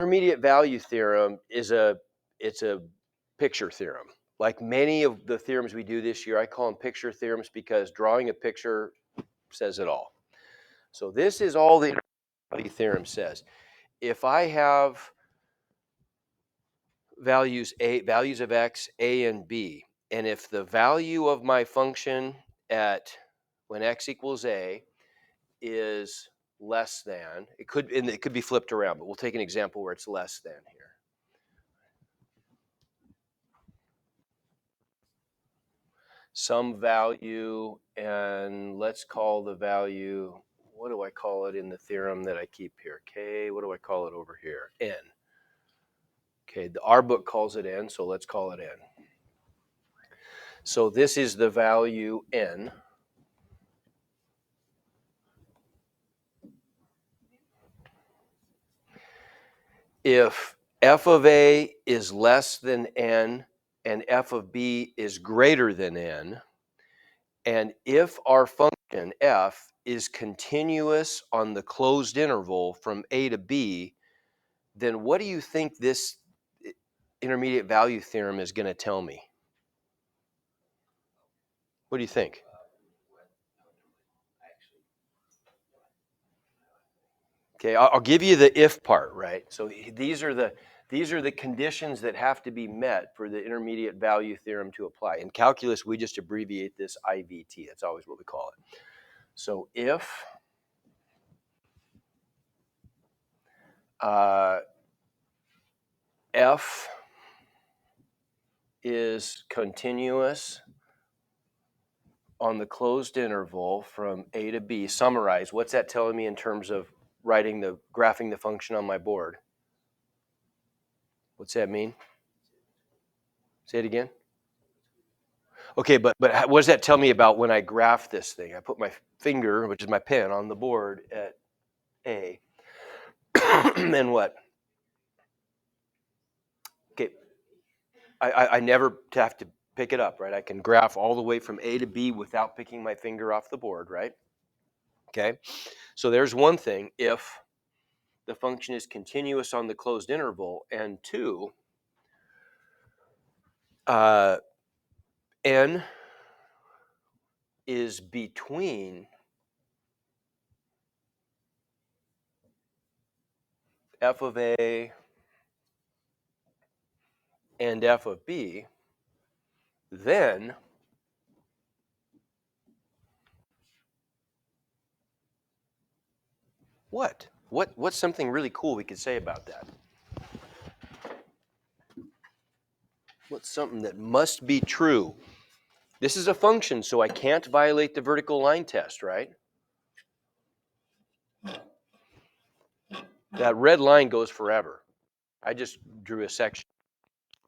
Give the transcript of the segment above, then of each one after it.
intermediate value theorem is a picture theorem. Like many of the theorems we do this year, I call them picture theorems because drawing a picture says it all. So this is all the intermediate value theorem says. If I have values of x, a, and b, and if the value of my function at when x equals a is less than, it could be flipped around, but we'll take an example where it's less than here. Some value, and let's call the value, what do I call it in the theorem that I keep here? K, what do I call it over here? N. Okay, our book calls it N, so let's call it N. So this is the value N. If f of a is less than n and f of b is greater than n, and if our function f is continuous on the closed interval from a to b, then what do you think this intermediate value theorem is going to tell me? What do you think? Okay, I'll give you the if part, right? So these are the conditions that have to be met for the intermediate value theorem to apply. In calculus, we just abbreviate this IVT. That's always what we call it. So if f is continuous on the closed interval from a to b, summarize, what's that telling me in terms of graphing the function on my board? What's that mean? Say it again. Okay, but what does that tell me about when I graph this thing? I put my finger, which is my pen, on the board at A. And what? Okay, I never have to pick it up, right? I can graph all the way from A to B without picking my finger off the board, right? Okay, so there's one thing. If the function is continuous on the closed interval, and two, n is between f of a and f of b, then what? What's something really cool we could say about that? What's something that must be true? This is a function, so I can't violate the vertical line test, right? That red line goes forever. I just drew a section,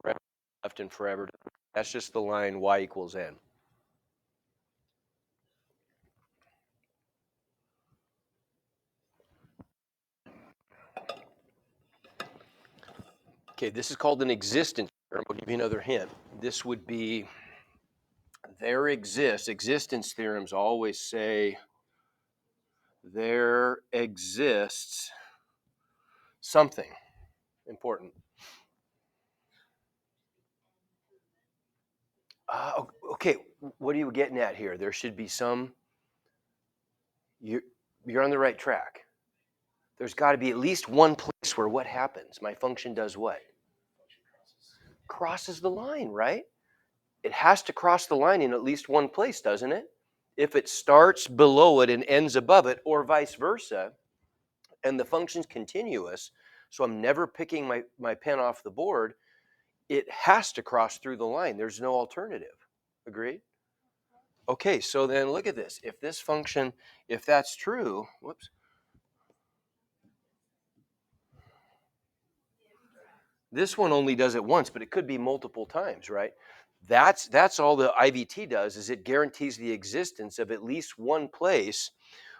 forever, left and forever. That's just the line y equals n. Okay, this is called an existence theorem. I'll give you another hint. This would be, existence theorems always say there exists something important. Okay, what are you getting at here? There should be some, you're on the right track. There's got to be at least one place where what happens? My function does what? Crosses the line, right? It has to cross the line in at least one place, doesn't it? If it starts below it and ends above it, or vice versa, and the function's continuous, so I'm never picking my pen off the board, it has to cross through the line. There's no alternative. Agreed? Okay, so then look at this. If this function, if that's true, whoops. This one only does it once, but it could be multiple times, right? That's all the IVT does, is it guarantees the existence of at least one place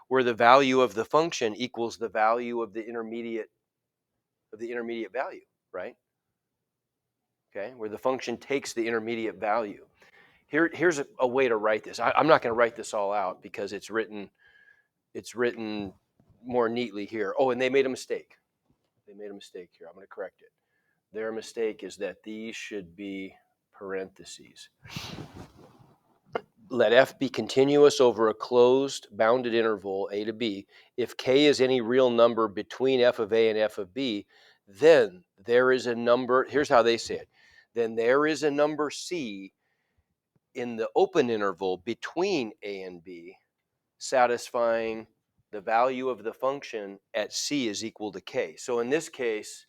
where the value of the function equals the value of the intermediate value, right? Okay, where the function takes the intermediate value. Here's a way to write this. I'm not going to write this all out because it's written more neatly here. Oh, and they made a mistake. They made a mistake here. I'm going to correct it. Their mistake is that these should be parentheses. Let f be continuous over a closed bounded interval a to b. If k is any real number between f of a and f of b, then there is a number, here's how they say it, then there is a number c in the open interval between a and b satisfying the value of the function at c is equal to k. So in this case,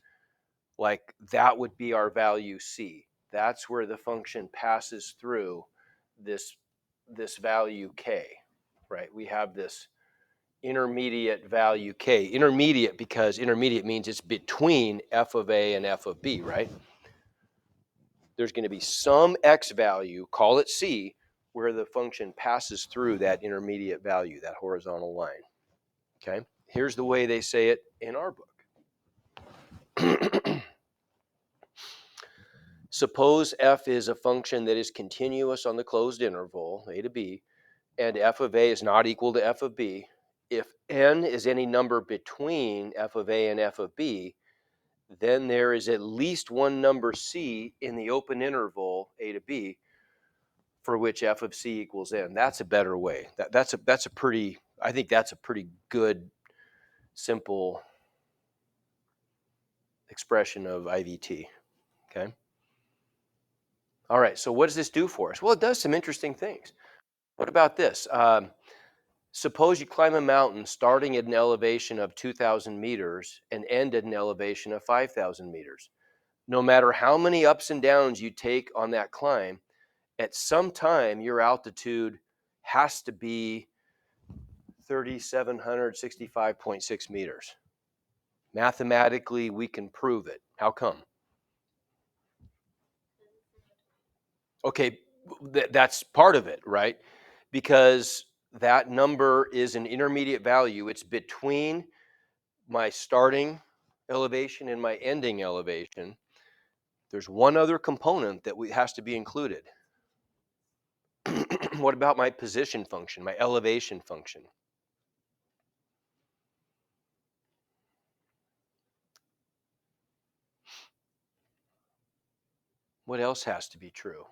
like that would be our value c. That's where the function passes through this value k, right? We have this intermediate value k. Intermediate because intermediate means it's between f of a and f of b, right? There's going to be some x value, call it c, where the function passes through that intermediate value, that horizontal line. Okay? Here's the way they say it in our book. Suppose f is a function that is continuous on the closed interval, a to b, and f of a is not equal to f of b. If n is any number between f of a and f of b, then there is at least one number c in the open interval a to b for which f of c equals n. That's a better way. That's a pretty, I think that's a pretty good, simple expression of IVT. Okay. All right. So what does this do for us? Well, it does some interesting things. What about this? Suppose you climb a mountain starting at an elevation of 2,000 meters and end at an elevation of 5,000 meters. No matter how many ups and downs you take on that climb, at some time your altitude has to be 3,765.6 meters. Mathematically, we can prove it. How come? Okay, that's part of it, right? Because that number is an intermediate value. It's between my starting elevation and my ending elevation. There's one other component that has to be included. What about my position function, my elevation function? What else has to be true?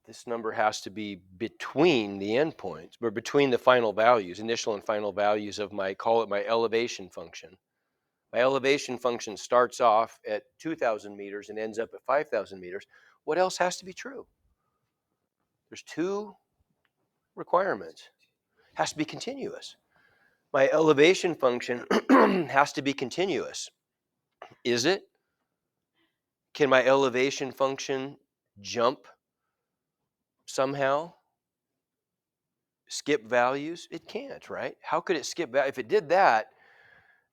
This number has to be between the endpoints, or between the final values, initial and final values of my, call it my elevation function. My elevation function starts off at 2,000 meters and ends up at 5,000 meters. What else has to be true? There's two requirements. It has to be continuous. My elevation function has to be continuous. Is it? Can my elevation function jump somehow? Skip values? It can't, right? How could it skip values? If it did that,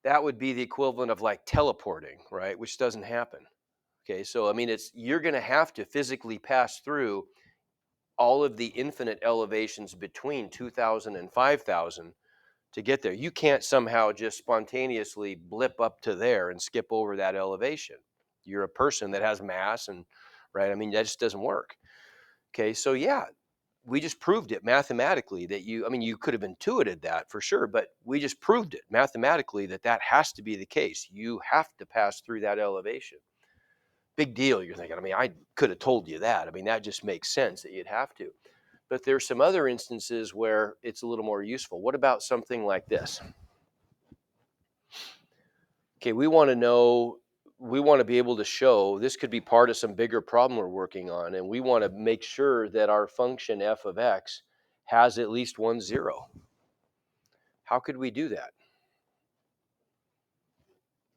that would be the equivalent of like teleporting, right? Which doesn't happen. Okay, so I mean, you're going to have to physically pass through all of the infinite elevations between 2,000 and 5,000 to get there. You can't somehow just spontaneously blip up to there and skip over that elevation. You're a person that has mass, and right, I mean, that just doesn't work. Okay, so yeah, we just proved it mathematically that you could have intuited that for sure, but we just proved it mathematically that that has to be the case. You have to pass through that elevation. Big deal. You're thinking, I mean, I could have told you that. I mean, that just makes sense that you'd have to. But there's some other instances where it's a little more useful. What about something like this? Okay, we want to be able to show this could be part of some bigger problem we're working on, and we want to make sure that our function f of x has at least one zero. How could we do that?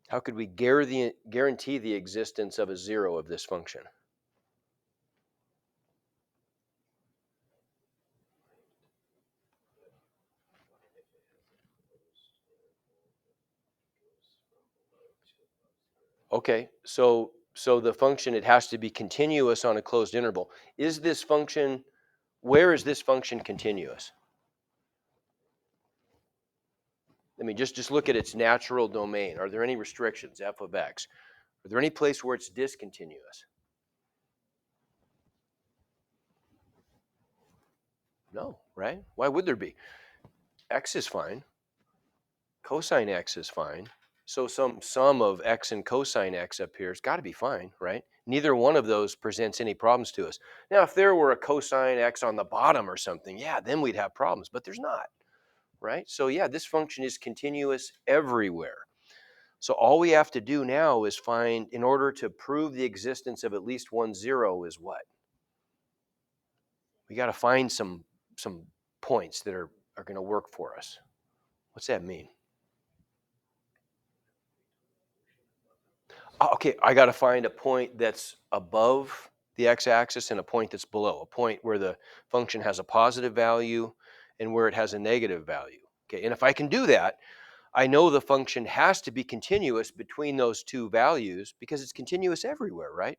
How could we guarantee the existence of a zero of this function? Okay, so the function, it has to be continuous on a closed interval. Is this function, where is this function continuous? I mean, just look at its natural domain. Are there any restrictions, f of x? Are there any place where it's discontinuous? No, right? Why would there be? X is fine. Cosine X is fine. So some sum of X and cosine X up here has got to be fine, right? Neither one of those presents any problems to us. Now, if there were a cosine X on the bottom or something, yeah, then we'd have problems, but there's not, right? So yeah, this function is continuous everywhere. So all we have to do now is find, in order to prove the existence of at least one zero, is what? We got to find some points that are going to work for us. What's that mean? Okay, I got to find a point that's above the x-axis and a point that's below, a point where the function has a positive value and where it has a negative value. Okay, and if I can do that, I know the function has to be continuous between those two values because it's continuous everywhere, right?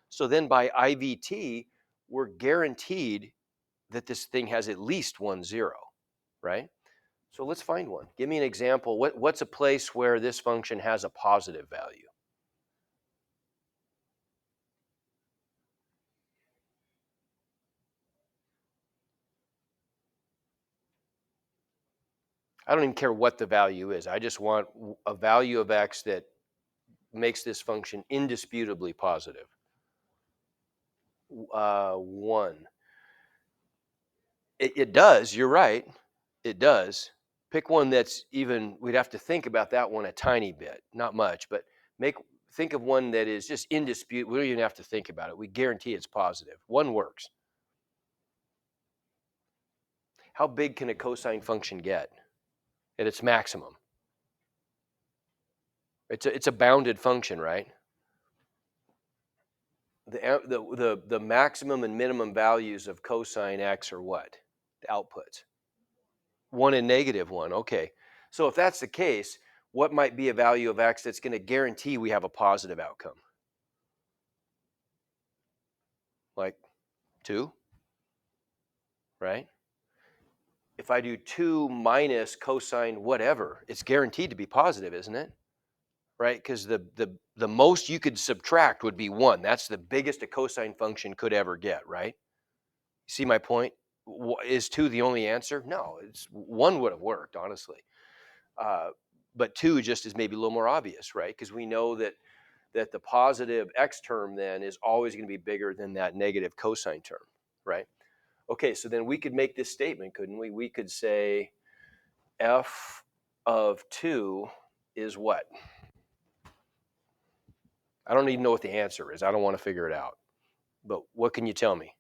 So then by IVT, we're guaranteed that this thing has at least one zero, right? So let's find one. Give me an example. What's a place where this function has a positive value? I don't even care what the value is. I just want a value of x that makes this function indisputably positive. 1. It does. You're right. It does. Pick one that's even. We'd have to think about that one a tiny bit, not much, but think of one that is just indisputable. We don't even have to think about it. We guarantee it's positive. One works. How big can a cosine function get at its maximum? It's a bounded function, right? The maximum and minimum values of cosine x are what? The outputs. 1 and -1. Okay. So if that's the case, what might be a value of x that's going to guarantee we have a positive outcome? Like 2, right? If I do 2 minus cosine whatever, it's guaranteed to be positive, isn't it? Right? Because the most you could subtract would be 1. That's the biggest a cosine function could ever get, right? See my point? Is 2 the only answer? No, it's 1 would have worked, honestly. Uh, but 2 just is maybe a little more obvious, right? Because we know that the positive x term then is always going to be bigger than that negative cosine term, right? Okay, so then we could make this statement, couldn't we? We could say f of 2 is what? I don't even know what the answer is. I don't want to figure it out. But what can you tell me?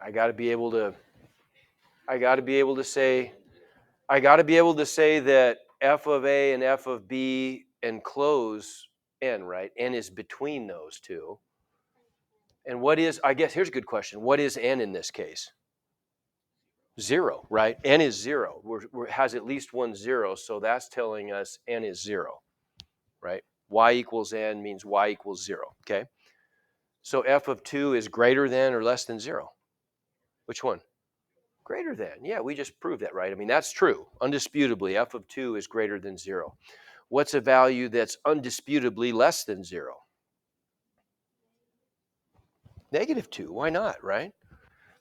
I got to be able to I got to be able to say I got to be able to say that f of a and f of b enclose n, right? N is between those two. And what is, I guess, here's a good question. What is n in this case? 0, right? N is 0. Has at least one 0, so that's telling us n is 0, right? Y equals n means y equals 0, okay? So f of 2 is greater than or less than 0. Which one? Greater than. Yeah, we just proved that, right? I mean, that's true. Undisputably, f of 2 is greater than 0. What's a value that's undisputably less than 0? -2. Why not, right?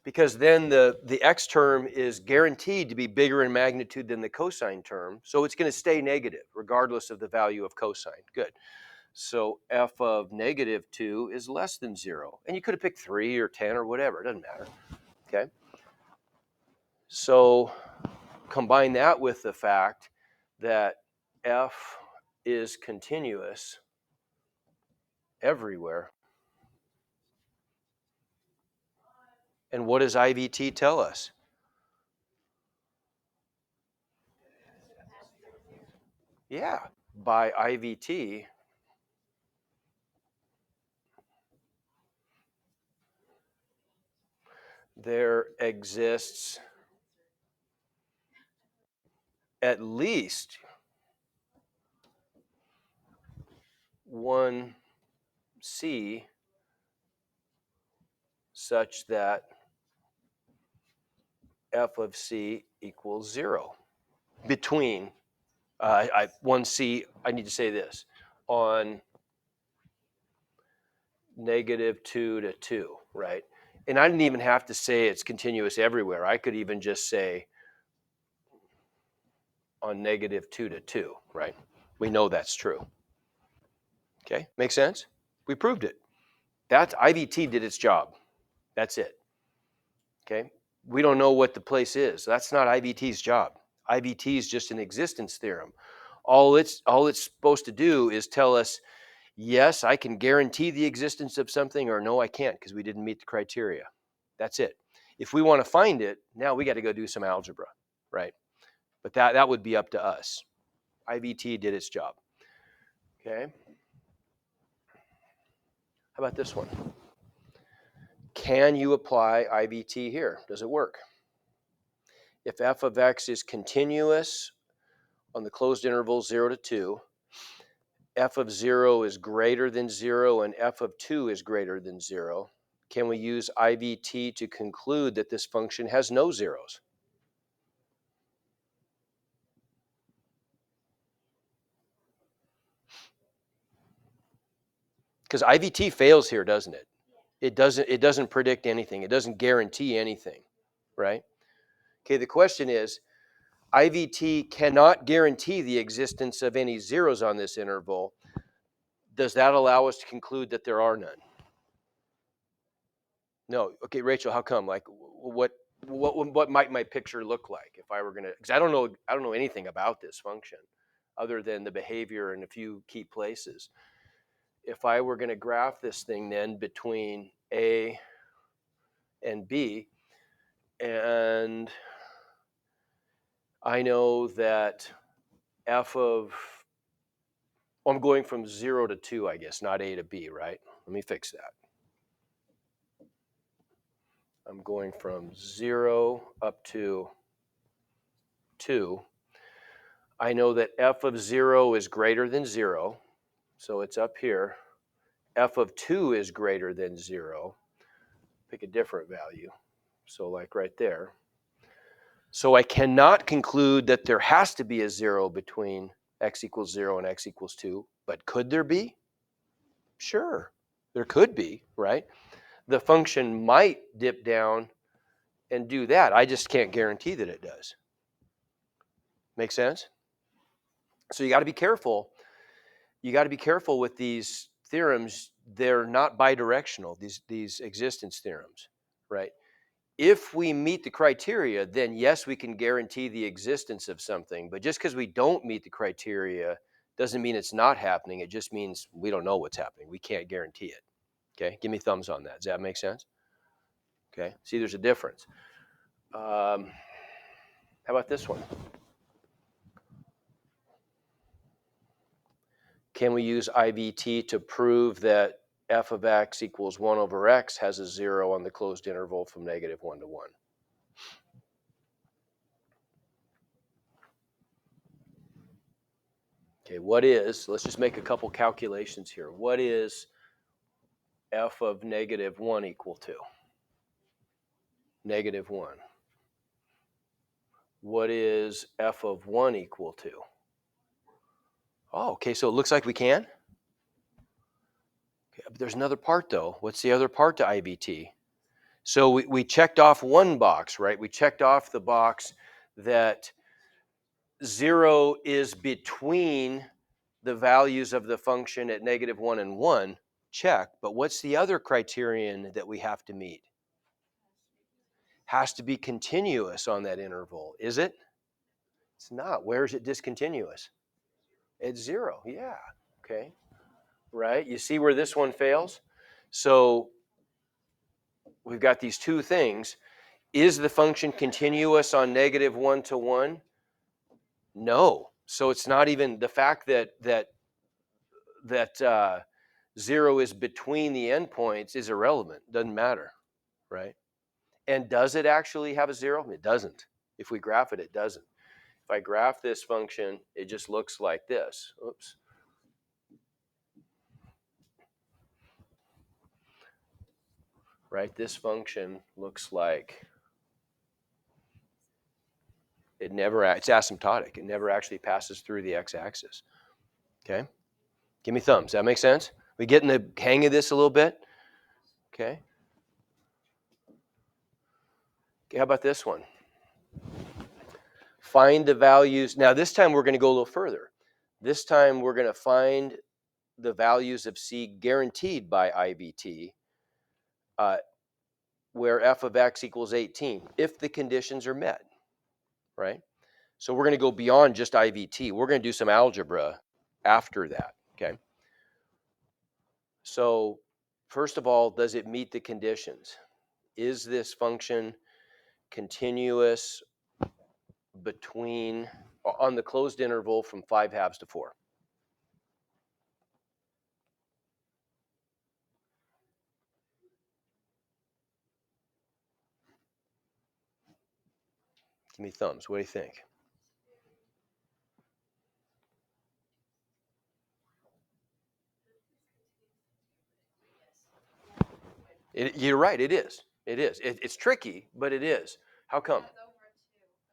Because then the x term is guaranteed to be bigger in magnitude than the cosine term, so it's going to stay negative regardless of the value of cosine. Good. So f of -2 is less than 0. And you could have picked 3 or 10 or whatever. It doesn't matter. Okay. So combine that with the fact that f is continuous everywhere. And what does IVT tell us? Yeah, by IVT, there exists at least one C such that f of C equals 0 between one C. I need to say this on -2 to 2, right? And I didn't even have to say it's continuous everywhere. I could even just say on -2 to 2, right? We know that's true. Okay, makes sense? We proved it. That's IVT did its job. That's it. Okay, we don't know what the place is. That's not IVT's job. IVT is just an existence theorem. All it's supposed to do is tell us, yes, I can guarantee the existence of something, or no, I can't because we didn't meet the criteria. That's it. If we want to find it, now we got to go do some algebra, right? But that would be up to us. IVT did its job. Okay. How about this one? Can you apply IVT here? Does it work? If f of x is continuous on the closed interval 0 to 2, f of 0 is greater than 0, and f of 2 is greater than 0, can we use IVT to conclude that this function has no zeros? Because IVT fails here, doesn't it? It doesn't predict anything. It doesn't guarantee anything, right? Okay, the question is, IVT cannot guarantee the existence of any zeros on this interval. Does that allow us to conclude that there are none? No. Okay, Rachel, how come? Like, what might my picture look like if I were gonna? Because I don't know anything about this function, other than the behavior in a few key places. If I were gonna graph this thing then between A and B, and I know that f of, well, I'm going from 0 to 2, I guess, not A to B, right? Let me fix that. I'm going from 0 up to 2. I know that f of 0 is greater than 0, so it's up here. F of 2 is greater than 0. Pick a different value. So like right there. So I cannot conclude that there has to be a 0 between x equals 0 and x equals 2, but could there be? Sure, there could be, right? The function might dip down and do that. I just can't guarantee that it does. Make sense? So you got to be careful. You got to be careful with these theorems. They're not bidirectional, these existence theorems, right? If we meet the criteria, then yes, we can guarantee the existence of something. But just because we don't meet the criteria doesn't mean it's not happening. It just means we don't know what's happening. We can't guarantee it. Okay, give me thumbs on that. Does that make sense? Okay, see, there's a difference. How about this one? Can we use IVT to prove that f of x equals 1 over x has a 0 on the closed interval from -1 to 1? Okay, let's just make a couple calculations here. What is f of -1 equal to? -1. What is f of 1 equal to? Oh, okay, so it looks like we can. Okay, but there's another part though. What's the other part to IVT? So we checked off one box, right? We checked off the box that 0 is between the values of the function at -1 and 1. Check. But what's the other criterion that we have to meet? Has to be continuous on that interval. Is it? It's not. Where is it discontinuous? It's 0. Yeah. Okay. Right. You see where this one fails? So we've got these two things. Is the function continuous on -1 to 1? No. So it's not even the fact that 0 is between the endpoints is irrelevant. Doesn't matter, right? And does it actually have a 0? It doesn't. If we graph it, it doesn't. If I graph this function, it just looks like this. Oops. Right? This function looks like it's asymptotic. It never actually passes through the x-axis. Okay? Give me thumbs. That make sense? We getting the hang of this a little bit? Okay. Okay, how about this one? Find the values. Now this time we're going to go a little further. This time we're going to find the values of C guaranteed by IVT, where f of x equals 18, if the conditions are met, right? So we're going to go beyond just IVT. We're going to do some algebra after that, okay? So first of all, does it meet the conditions? Is this function continuous between, on the closed interval from 5/2 to 4? Give me thumbs. What do you think? You're right. It is. It is. It's tricky, but it is. How come?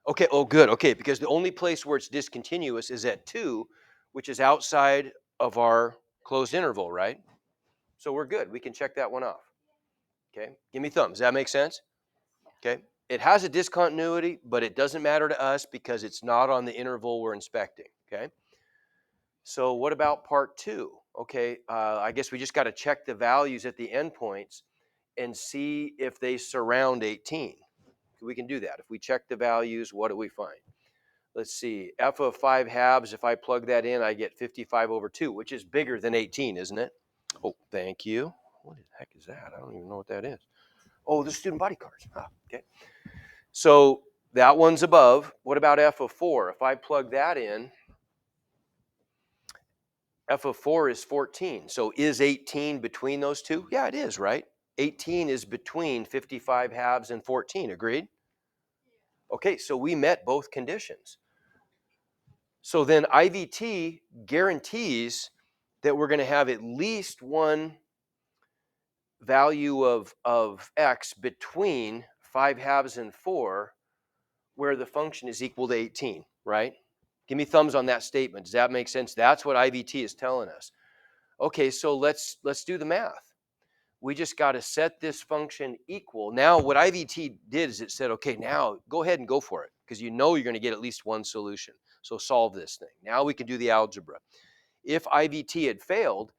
Okay. Oh, good. Okay, because the only place where it's discontinuous is at 2, which is outside of our closed interval, right? So we're good. We can check that one off. Okay. Give me thumbs. Does that make sense? Okay. It has a discontinuity, but it doesn't matter to us because it's not on the interval we're inspecting. Okay. So what about part 2? Okay. I guess we just got to check the values at the endpoints and see if they surround 18. We can do that. If we check the values, what do we find? Let's see, f of 5/2, if I plug that in, I get 55/2, which is bigger than 18, isn't it? Oh, thank you. What the heck is that? I don't even know what that is. Oh, the student body cards. Okay. So that one's above. What about f of 4? If I plug that in, f of 4 is 14. So is 18 between those two? Yeah, it is, right? 18 is between 55/2 and 14. Agreed? Okay, so we met both conditions. So then IVT guarantees that we're going to have at least one value of x between 5/2 and 4 where the function is equal to 18, right? Give me thumbs on that statement. Does that make sense? That's what IVT is telling us. Okay, so let's do the math. We just got to set this function equal. Now, what IVT did is it said, okay, now go ahead and go for it because you know you're going to get at least one solution. So solve this thing. Now we can do the algebra. If IVT had failed,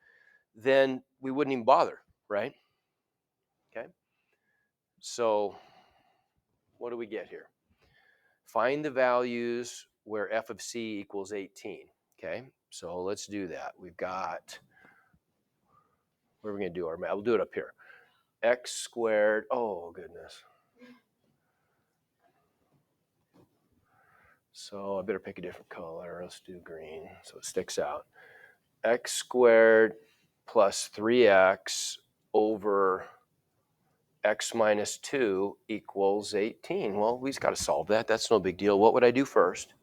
then we wouldn't even bother, right? Okay. So what do we get here? Find the values where f of c equals 18. Okay. So let's do that. We've got, where are we going to do our math? We'll do it up here. X squared. Oh, goodness. So I better pick a different color. Let's do green so it sticks out. X squared plus 3x over x minus 2 equals 18. Well, we just got to solve that. That's no big deal. What would I do first?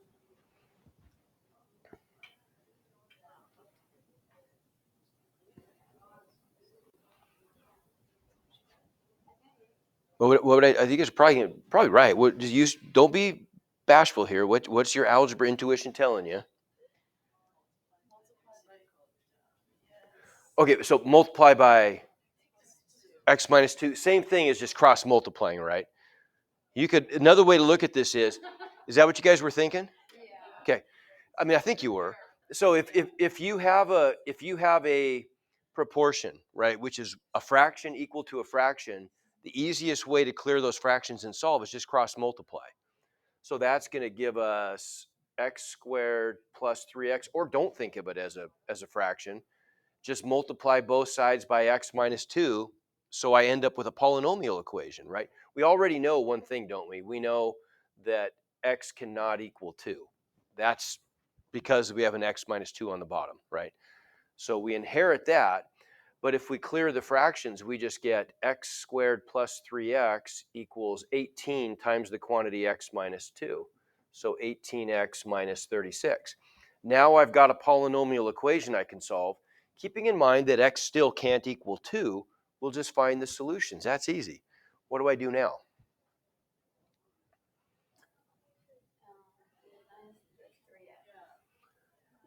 What would I think it's probably right. What, just use, don't be bashful here. What's your algebra intuition telling you? Okay, so multiply by x minus 2. Same thing as just cross multiplying, right? You could, another way to look at this is that what you guys were thinking? Okay. I mean, I think you were. So if you have a proportion, right, which is a fraction equal to a fraction, the easiest way to clear those fractions and solve is just cross multiply. So that's going to give us x squared plus 3x, or don't think of it as a fraction. Just multiply both sides by x minus 2. So I end up with a polynomial equation, right? We already know one thing, don't we? We know that x cannot equal 2. That's because we have an x minus 2 on the bottom, right? So we inherit that. But if we clear the fractions, we just get x squared plus 3x equals 18 times the quantity x minus 2. So 18x minus 36. Now I've got a polynomial equation I can solve. Keeping in mind that x still can't equal 2, we'll just find the solutions. That's easy. What do I do now?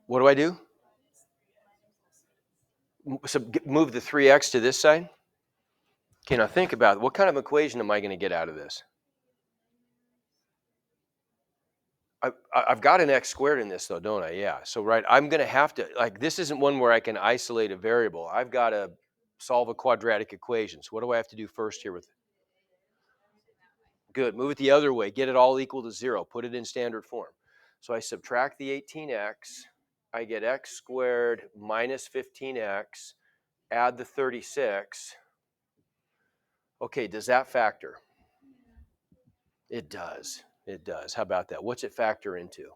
What do I do? So move the 3x to this side? Okay, now think about it. What kind of equation am I going to get out of this? I've got an x squared in this though, don't I? Yeah. So right, I'm going to have to, like, this isn't one where I can isolate a variable. I've got to solve a quadratic equation. So what do I have to do first here with? Good. Move it the other way. Get it all equal to 0. Put it in standard form. So I subtract the 18x. I get x squared minus 15x. Add the 36. Okay, does that factor? It does. It does. How about that? What's it factor into?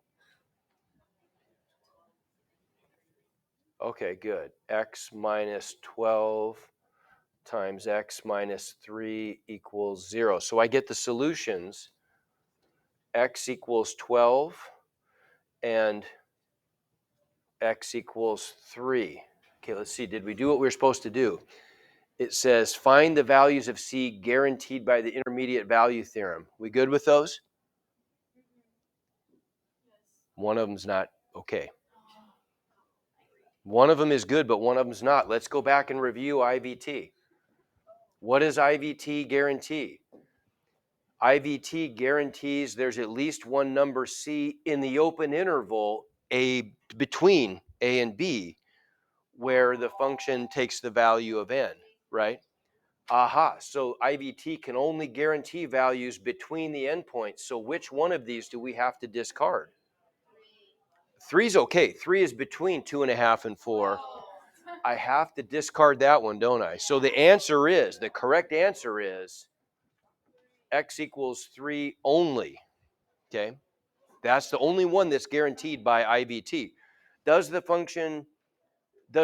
Okay, good. X minus 12 times x minus 3 equals 0. So I get the solutions. X equals 12 and x equals 3. Okay, let's see. Did we do what we were supposed to do? It says find the values of C guaranteed by the intermediate value theorem. We good with those? One of them's not. Okay. One of them is good, but one of them's not. Let's go back and review IVT. What does IVT guarantee? IVT guarantees there's at least one number C in the open interval A between A and B where the function takes the value of n, right? Aha, so IVT can only guarantee values between the endpoints. So which one of these do we have to discard? Three's okay. 3 is between 2.5 and 4. I have to discard that one, don't I? So the correct answer is x equals 3 only, okay? That's the only one that's guaranteed by IVT. Does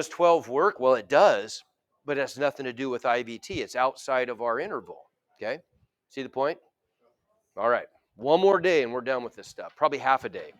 12 work? Well, it does, but it has nothing to do with IVT. It's outside of our interval, okay? See the point? All right, one more day and we're done with this stuff, probably half a day.